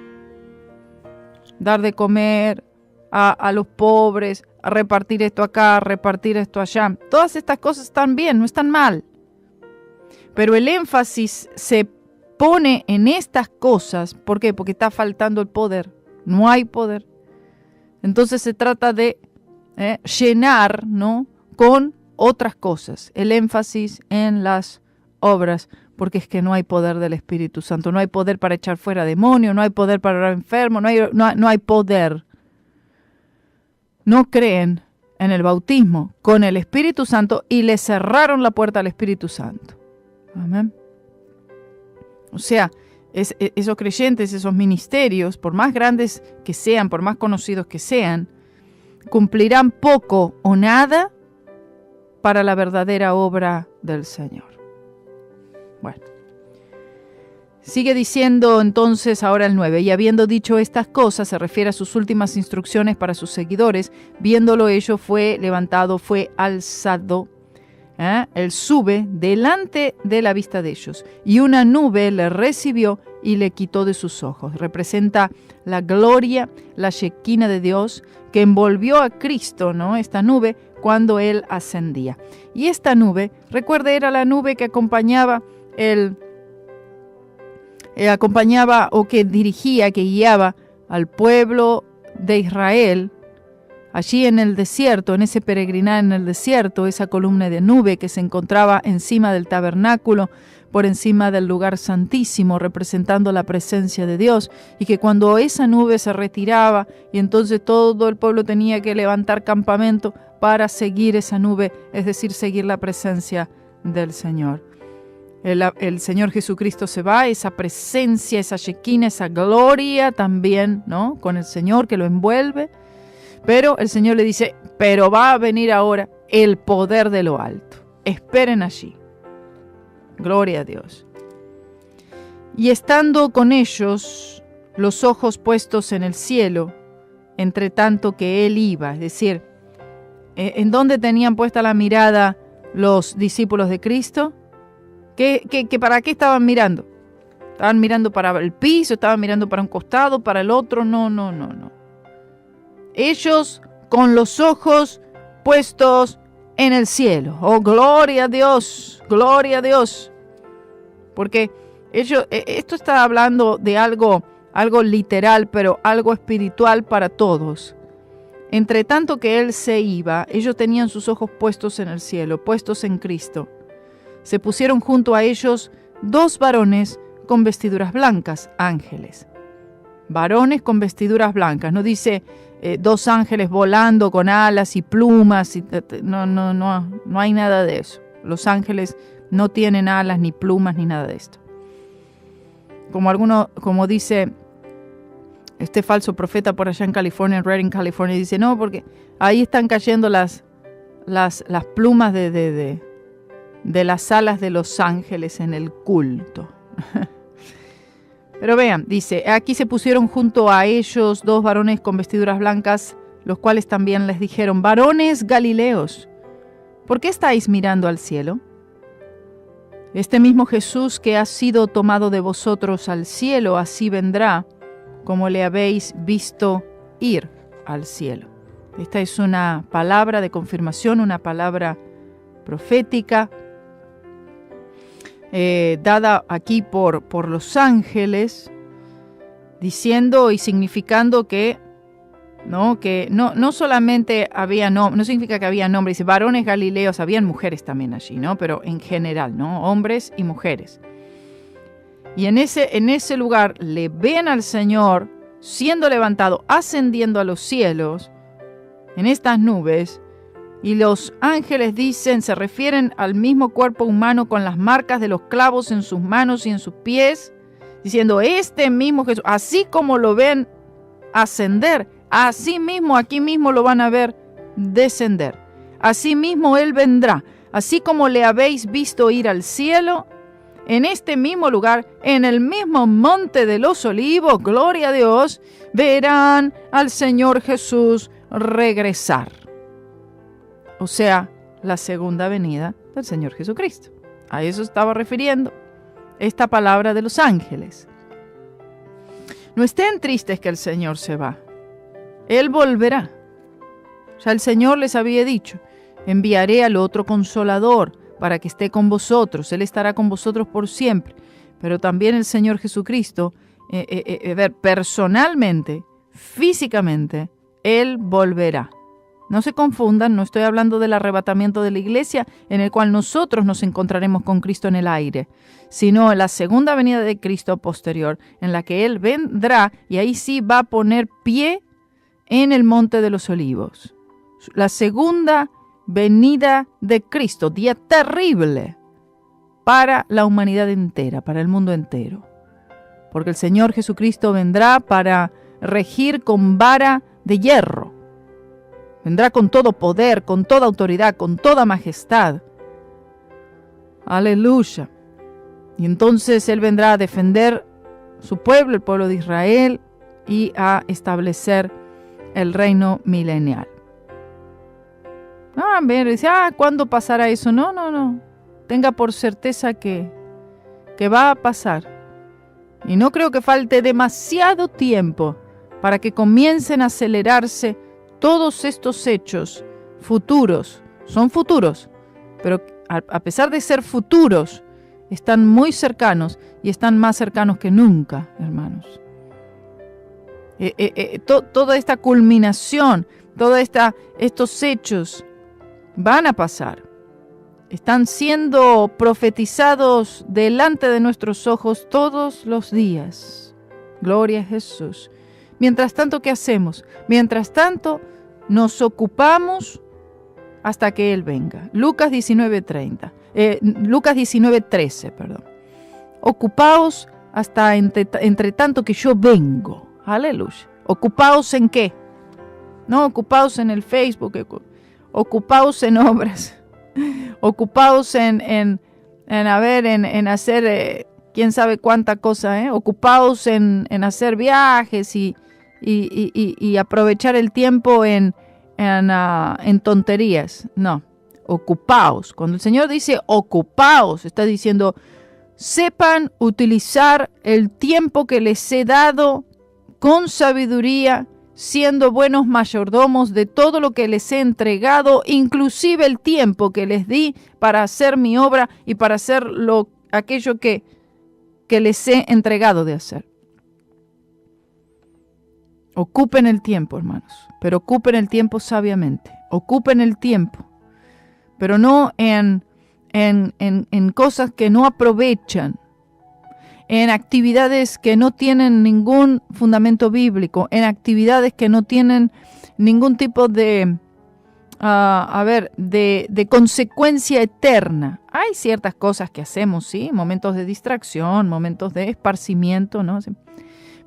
Dar de comer a los pobres, a repartir esto acá, a repartir esto allá. Todas estas cosas están bien, no están mal. Pero el énfasis se pone en estas cosas. ¿Por qué? Porque está faltando el poder. No hay poder. Entonces se trata de llenar, ¿no?, con otras cosas. El énfasis en las obras. Porque es que no hay poder del Espíritu Santo, no hay poder para echar fuera demonios, no hay poder para orar enfermos, no hay poder. No creen en el bautismo con el Espíritu Santo y le cerraron la puerta al Espíritu Santo. Amén. O sea, esos creyentes, esos ministerios, por más grandes que sean, por más conocidos que sean, cumplirán poco o nada para la verdadera obra del Señor. Bueno. Sigue diciendo entonces ahora el 9, y habiendo dicho estas cosas, se refiere a sus últimas instrucciones para sus seguidores, viéndolo ello fue levantado, fue alzado, él sube delante de la vista de ellos, y una nube le recibió y le quitó de sus ojos. Representa la gloria, la Shequina de Dios, que envolvió a Cristo, ¿no? Esta nube, cuando él ascendía. Y esta nube, recuerde, era la nube que acompañaba o que dirigía, que guiaba al pueblo de Israel allí en el desierto, en ese peregrinar en el desierto, esa columna de nube que se encontraba encima del tabernáculo, por encima del lugar santísimo, representando la presencia de Dios, y que cuando esa nube se retiraba y entonces todo el pueblo tenía que levantar campamento para seguir esa nube, es decir, seguir la presencia del Señor. El Señor Jesucristo se va, esa presencia, esa Shequina, esa gloria también, ¿no? Con el Señor que lo envuelve. Pero el Señor le dice, pero va a venir ahora el poder de lo alto. Esperen allí. Gloria a Dios. Y estando con ellos, los ojos puestos en el cielo, entre tanto que Él iba, es decir, ¿en dónde tenían puesta la mirada los discípulos de Cristo? ¿Que para qué estaban mirando? ¿Estaban mirando para el piso? ¿Estaban mirando para un costado? ¿Para el otro? No. Ellos con los ojos puestos en el cielo. ¡Oh, gloria a Dios! ¡Gloria a Dios! Porque esto está hablando de algo literal, pero algo espiritual para todos. Entre tanto que Él se iba, ellos tenían sus ojos puestos en el cielo, puestos en Cristo. Se pusieron junto a ellos 2 varones con vestiduras blancas, ángeles. Varones con vestiduras blancas. No dice 2 ángeles volando con alas y plumas. No hay nada de eso. Los ángeles no tienen alas, ni plumas, ni nada de esto. Como dice este falso profeta por allá en California, en Redding, California, dice, no, porque ahí están cayendo las plumas de las alas de los ángeles en el culto. Pero vean, dice, aquí se pusieron junto a ellos 2 varones con vestiduras blancas, los cuales también les dijeron, varones galileos, ¿por qué estáis mirando al cielo? Este mismo Jesús que ha sido tomado de vosotros al cielo, así vendrá, como le habéis visto ir al cielo. Esta es una palabra de confirmación, una palabra profética, dada aquí por los ángeles, diciendo y significando que no solamente había no significa que había nombres, dice varones galileos, habían mujeres también allí, ¿no? Pero en general, ¿no? Hombres y mujeres. Y en ese lugar le ven al Señor siendo levantado, ascendiendo a los cielos, en estas nubes. Y los ángeles dicen, se refieren al mismo cuerpo humano con las marcas de los clavos en sus manos y en sus pies, diciendo, este mismo Jesús, así como lo ven ascender, así mismo, aquí mismo lo van a ver descender. Así mismo Él vendrá, así como le habéis visto ir al cielo, en este mismo lugar, en el mismo monte de los olivos, gloria a Dios, verán al Señor Jesús regresar. O sea, la segunda venida del Señor Jesucristo. A eso estaba refiriendo esta palabra de los ángeles. No estén tristes que el Señor se va. Él volverá. Ya el Señor les había dicho, enviaré al otro Consolador para que esté con vosotros. Él estará con vosotros por siempre. Pero también el Señor Jesucristo, personalmente, físicamente, Él volverá. No se confundan, no estoy hablando del arrebatamiento de la iglesia en el cual nosotros nos encontraremos con Cristo en el aire, sino en la segunda venida de Cristo posterior, en la que Él vendrá y ahí sí va a poner pie en el monte de los olivos. La segunda venida de Cristo, día terrible, para la humanidad entera, para el mundo entero. Porque el Señor Jesucristo vendrá para regir con vara de hierro. Vendrá con todo poder, con toda autoridad, con toda majestad. Aleluya. Y entonces Él vendrá a defender su pueblo, el pueblo de Israel, y a establecer el reino milenial. Dice, ¿cuándo pasará eso? No. Tenga por certeza que va a pasar. Y no creo que falte demasiado tiempo para que comiencen a acelerarse todos estos hechos futuros. Son futuros, pero a pesar de ser futuros, están muy cercanos y están más cercanos que nunca, hermanos. Toda esta culminación, todos estos hechos van a pasar. Están siendo profetizados delante de nuestros ojos todos los días. Gloria a Jesús. Mientras tanto, ¿qué hacemos? Mientras tanto, nos ocupamos hasta que Él venga. Lucas 19:13, perdón. Ocupaos hasta entre tanto que yo vengo. Aleluya. ¿Ocupaos en qué? No ocupaos en el Facebook, ocupaos en obras, ocupaos en hacer quién sabe cuánta cosa, ocupaos en hacer viajes y aprovechar el tiempo en tonterías. No, ocupaos. Cuando el Señor dice ocupaos, está diciendo sepan utilizar el tiempo que les he dado con sabiduría, siendo buenos mayordomos de todo lo que les he entregado, inclusive el tiempo que les di para hacer mi obra y para hacer aquello que les he entregado de hacer. Ocupen el tiempo, hermanos, pero ocupen el tiempo sabiamente. Ocupen el tiempo, pero no en cosas que no aprovechan, en actividades que no tienen ningún fundamento bíblico, en actividades que no tienen ningún tipo de consecuencia eterna. Hay ciertas cosas que hacemos, sí, momentos de distracción, momentos de esparcimiento, ¿no?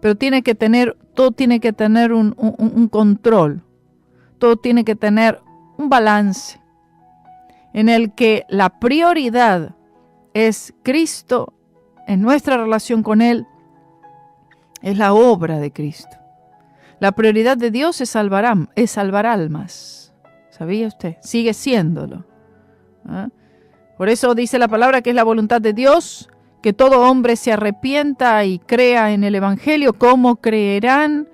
Pero todo tiene que tener un control, todo tiene que tener un balance en el que la prioridad es Cristo. En nuestra relación con Él es la obra de Cristo. La prioridad de Dios es salvar almas. ¿Sabía usted? Sigue siéndolo. Por eso dice la palabra que es la voluntad de Dios que todo hombre se arrepienta y crea en el Evangelio. ¿Cómo creerán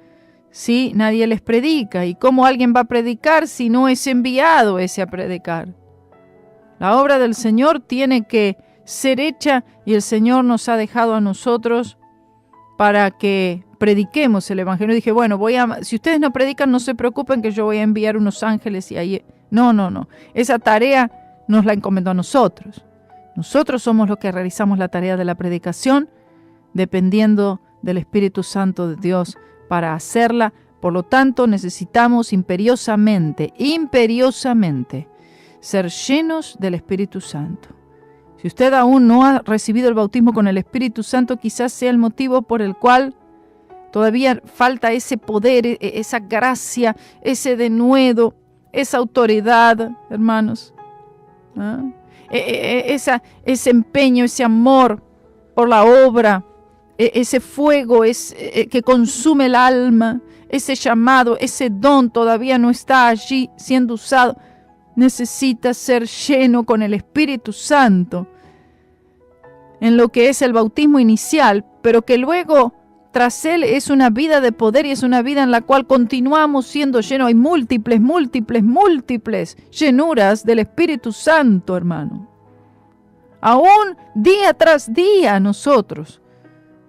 si nadie les predica? ¿Y cómo alguien va a predicar si no es enviado ese a predicar? La obra del Señor tiene que ser hecha y el Señor nos ha dejado a nosotros para que prediquemos el Evangelio. Dije, bueno, si ustedes no predican, no se preocupen que yo voy a enviar unos ángeles y ahí... No. Esa tarea nos la encomendó a nosotros. Nosotros somos los que realizamos la tarea de la predicación, dependiendo del Espíritu Santo de Dios para hacerla. Por lo tanto, necesitamos imperiosamente, ser llenos del Espíritu Santo. Si usted aún no ha recibido el bautismo con el Espíritu Santo, quizás sea el motivo por el cual todavía falta ese poder, esa gracia, ese denuedo, esa autoridad, hermanos. Ese empeño, ese amor por la obra, ese fuego que consume el alma, ese llamado, ese don todavía no está allí siendo usado. Necesita ser lleno con el Espíritu Santo en lo que es el bautismo inicial, pero que luego tras él es una vida de poder y es una vida en la cual continuamos siendo llenos. Hay múltiples llenuras del Espíritu Santo, hermano. Aún día tras día nosotros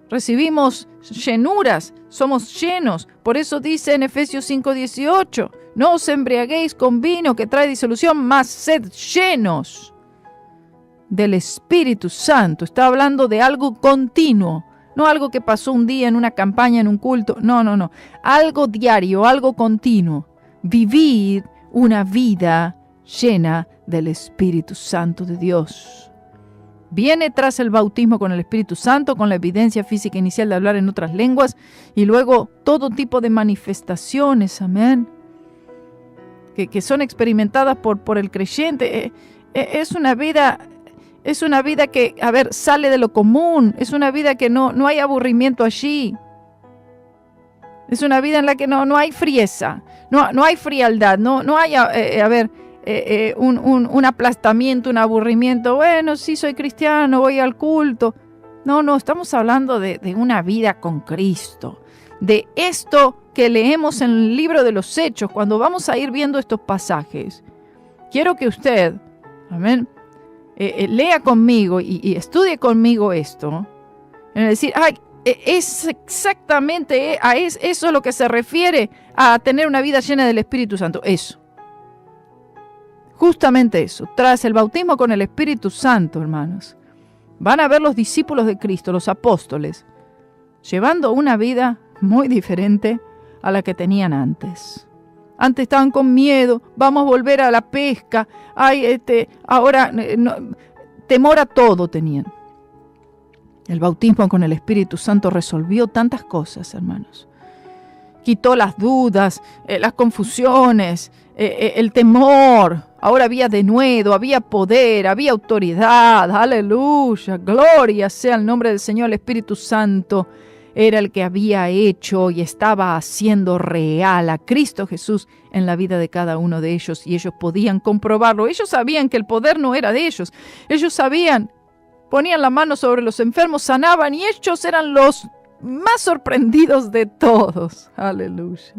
recibimos llenuras, somos llenos. Por eso dice en Efesios 5:18, no os embriaguéis con vino que trae disolución, mas sed llenos del Espíritu Santo. Está hablando de algo continuo, no algo que pasó un día en una campaña, en un culto. No. Algo diario, algo continuo. Vivid una vida llena del Espíritu Santo de Dios. Viene tras el bautismo con el Espíritu Santo, con la evidencia física inicial de hablar en otras lenguas y luego todo tipo de manifestaciones, amén, que son experimentadas por el creyente. Es una vida que, sale de lo común, es una vida que no hay aburrimiento allí. Es una vida en la que no hay frieza, no hay frialdad, no hay, un aplastamiento, un aburrimiento. Bueno, sí soy cristiano, voy al culto. No, estamos hablando de una vida con Cristo, de esto que leemos en el libro de los Hechos, cuando vamos a ir viendo estos pasajes. Quiero que usted, amén, lea conmigo y estudie conmigo esto. Es decir, es exactamente eso lo que se refiere a tener una vida llena del Espíritu Santo. Eso. Justamente eso. Tras el bautismo con el Espíritu Santo, hermanos, van a ver los discípulos de Cristo, los apóstoles, llevando una vida muy diferente a la que tenían antes. Antes estaban con miedo, vamos a volver a la pesca, ahora temor a todo tenían. El bautismo con el Espíritu Santo resolvió tantas cosas, hermanos. Quitó las dudas, las confusiones, el temor. Ahora había denuedo, había poder, había autoridad. Aleluya, gloria sea el nombre del Señor. El Espíritu Santo era el que había hecho y estaba haciendo real a Cristo Jesús en la vida de cada uno de ellos, y ellos podían comprobarlo. Ellos sabían que el poder no era de ellos. Ellos sabían, ponían la mano sobre los enfermos, sanaban, y ellos eran los más sorprendidos de todos. Aleluya.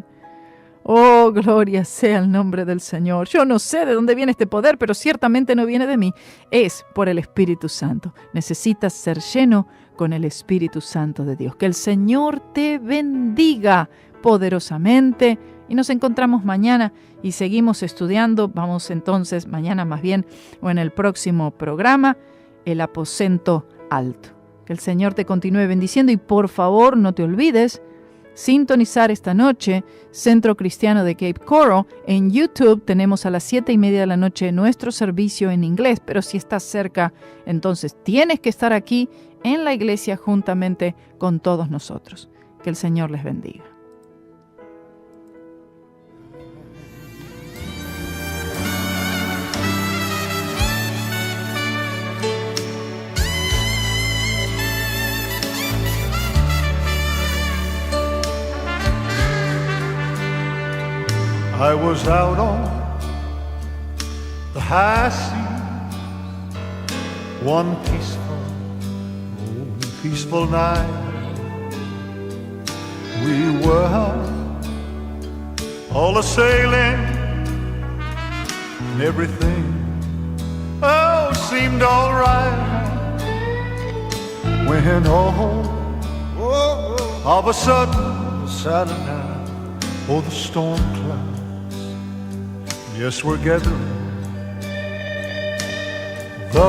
Oh, gloria sea el nombre del Señor. Yo no sé de dónde viene este poder, pero ciertamente no viene de mí. Es por el Espíritu Santo. Necesitas ser lleno con el Espíritu Santo de Dios. Que el Señor te bendiga poderosamente. Y nos encontramos mañana y seguimos estudiando. Vamos entonces mañana más bien, o en el próximo programa, el aposento alto. Que el Señor te continúe bendiciendo, y por favor no te olvides sintonizar esta noche Centro Cristiano de Cape Coral. En YouTube tenemos a las 7:30 de la noche nuestro servicio en inglés, pero si estás cerca, entonces tienes que estar aquí en la iglesia juntamente con todos nosotros. Que el Señor les bendiga. I was out on the high seas one peaceful night. We were all a-sailing and everything seemed all right, when of a sudden Saturday night, the storm clouds, yes, we're gathering. The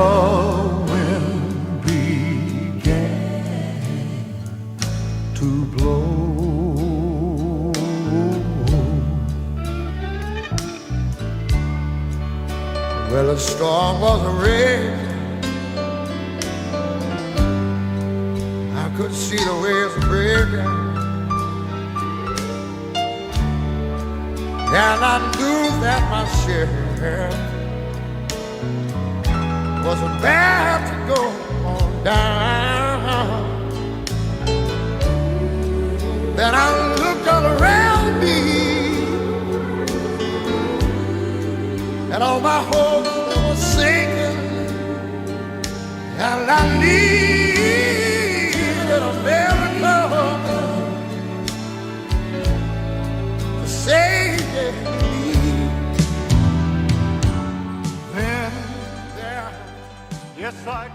wind began to blow. Well, the storm was raging. I could see the waves breaking, and I knew that my ship was about to go on down. Then I looked all around me, and all my hopes were sinking, and I needed a miracle to save me. Then there, yes, I